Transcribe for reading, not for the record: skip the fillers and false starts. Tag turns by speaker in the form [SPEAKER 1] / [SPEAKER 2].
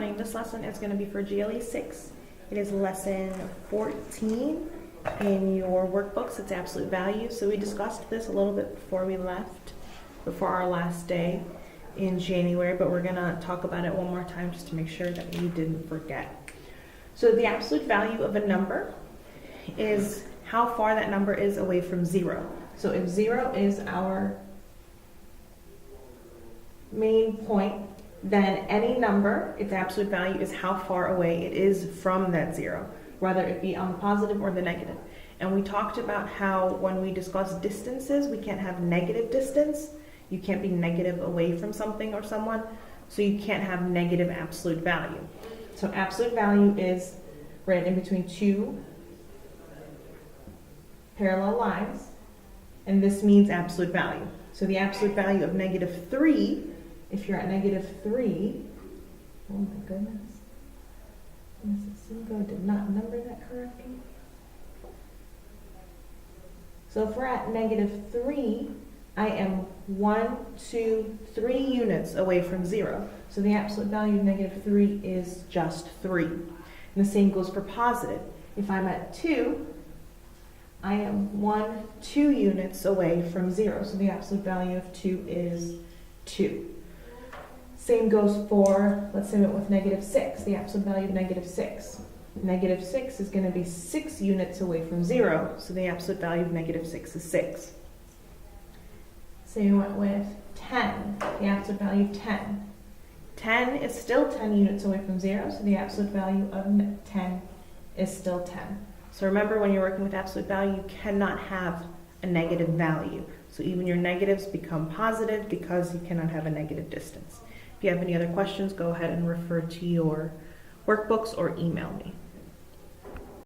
[SPEAKER 1] morning. This lesson is going to be for GLE 6. It is lesson 14 in your workbooks. It's absolute value. So we discussed this a little bit before we left, before our last day in January, but we're going to talk about it one more time just to make sure that you didn't forget. So the absolute value of a number is how far that number is away from 0. So if 0 is our main point, then any number, its absolute value is how far away it is from that 0, whether it be on the positive or the negative. And we talked about how when we discuss distances, we can't have negative distance. You can't be negative away from something or someone, so you can't have negative absolute value. So absolute value is right in between two parallel lines, and this means absolute value. So the absolute value of -3, if you're at -3, oh my goodness, Mrs. Cinco did not number that correctly. So if we're at -3, I am 1, 2, 3 units away from 0. So the absolute value of -3 is just 3. And the same goes for positive. If I'm at 2, I am 1, 2 units away from 0. So the absolute value of 2 is 2. Same goes for, let's say we went with -6, the absolute value of -6. -6 is going to be 6 units away from 0, so the absolute value of -6 is 6. Say we went with 10, the absolute value of 10. 10 is still 10 units away from 0, so the absolute value of 10 is still 10. So remember, when you're working with absolute value, you cannot have a negative value. So even your negatives become positive because you cannot have a negative distance. If you have any other questions, go ahead and refer to your workbooks or email me.